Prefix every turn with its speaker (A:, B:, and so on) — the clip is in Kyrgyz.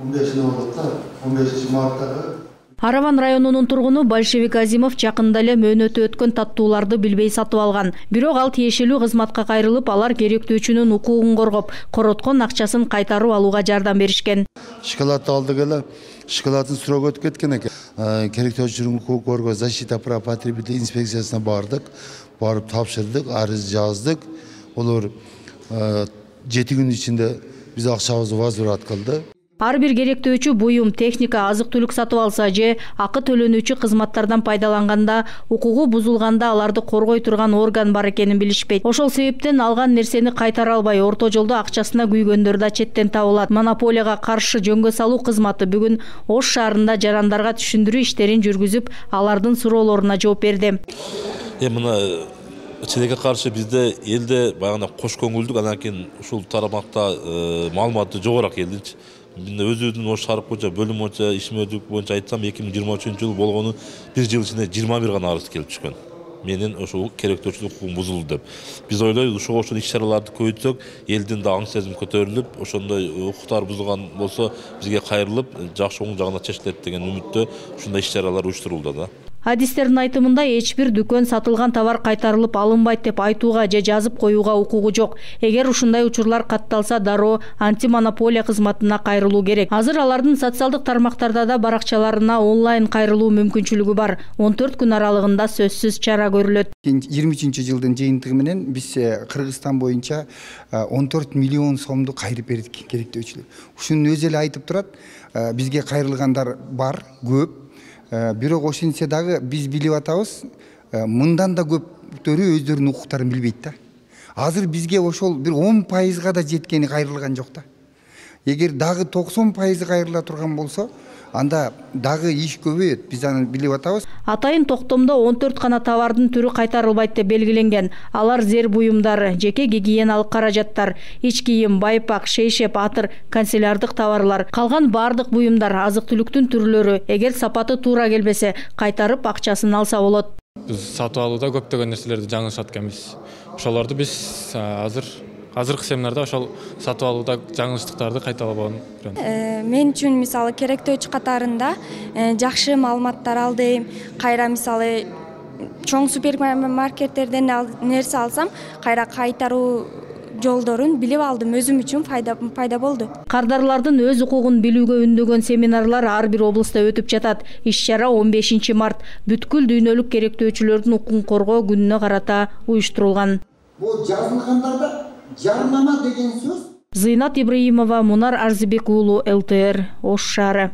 A: 15 марттагы
B: Араван районунун тургуну Большевик Азимов жакында эле мөөнөтү өткөн таттууларды билбей сатып алган. Бирок ал тиешелүү кызматка кайрылып, алар керектөөчүнүн укугун коргоп, короткон акчасын кайтарып алууга жардам беришкен.
A: Шоколадты алдык эле, шоколадын срогу өтүп кеткен экен. Керектөөчүнүн укугун коргоо защита прав потребителей инспекциясына бардык, барып тапшырдык, арыз жаздык. Олар 7 күн ичинде биз акчабызды возврат кылды.
B: Ар бир керектөөчү буюм, техника, азык-түлүк сатып алса же акы төлөнүүчү кызматтардан пайдаланганда, укугу бузулганда аларды коргой турган орган бар экенин билишпейт. Ошол себептен алган нерсени кайтара албай, орто жолдо акчасына күйгөндөр да четтен табылат. Монополияга каршы жөнгө салуу кызматы бүгүн Ош шаарында жарандарга түшүндүрүү иштерин жүргүзүп, алардын суроолоруна жооп берди.
C: Мына чилекке каршы бизде элде баягы кош көңүлдүк, анан кийин ушул тарамакта маалыматы жогорак элдинчи. Мен өзүмдүн Ош шаардык боюнча бөлүм боюнча ишмердүүлүк боюнча айтсам 2023-жыл болгону бир жыл ичинде 21 гана арыз келип түшкөн. Менин ошол керектөөчүлүк укугум бузулду деп. Биз ойлойбуз, ошол иш-чараларды көбөйтсөк, элдин да аң сезим көтөрүлүп, ошондой укуктар бузулган болсо бизге кайрылып, жакшы оң жагына чечилет деген үмүттө ушундай иш-чаралар уюштурулду да.
B: Адистердин айтымында эч бир дүкөн сатылган товар кайтарылып алынбайт деп айтууга же жазып коюуга укугу жок. Эгер ушундай учурлар катталса, дароо антимонополия кызматына кайрылуу керек. Азыр алардын социалдык тармактарда да баракчаларына онлайн кайрылуу мүмкүнчүлүгү бар. 14 күн аралыгында сөзсүз чара көрүлөт.
D: 23-жылдын жыйынтыгы менен биз Кыргызстан боюнча 14 миллион сомду кайрып бердик керектөөчүлөр. Ушуну өзү эле айтып турат. Бизге кайрылгандар бар, көп. Бирок ошентсе дагы биз билип атабыз, мындан да көптөрү өздөрүнүн укуктарын билбейт да. Азыр бизге ошол бир 10% да жеткени кайрылган жок да. Эгер дагы 90% кайрыла турган болсо, анда дагы иш көбөйөт. Биз аны билип атабыз.
B: Атайын токтомдо 14 гана товардын түрү кайтарылбайт деп белгиленген. Алар зер буюмдары, жеке гигиеналык каражаттар, ич кийим, байпак, шейшеп, атыр, канцелярлык товарлар, калган бардык буюмдар, азык-түлүктүн түрлөрү, эгер сапаты туура келбесе, кайтарып акчасын алса болот.
E: Биз сатып алууда көптөгөн нерселерди жаңылышат экенбиз. Ошолорду биз азыркы семинарда ошол сатып алууда жаңылыштыктарды кайталабаган.
F: Мен үчүн мисалы керектөөчү катарында жакшы маалыматтар алдым. Кайра мисалы чоң супермаркеттерден нерсе алсам, кайра кайтаруу жолдорун билип алдым. Өзүм үчүн пайда болду.
B: Кардарлардын өз укугун билүүгө үндөгөн семинарлар ар бир облуста өтүп жатат. Иш-чара 15 март бүткүл дүйнөлүк керектөөчүлөрдүн укугун коргоо күнүнө карата уюштурулган.
G: Бул жазылгандарда жарнама деген сөз.
B: Зыйнат Ибраимова, Мунар Арзыбек уулу, ЛТР, Ош шаары.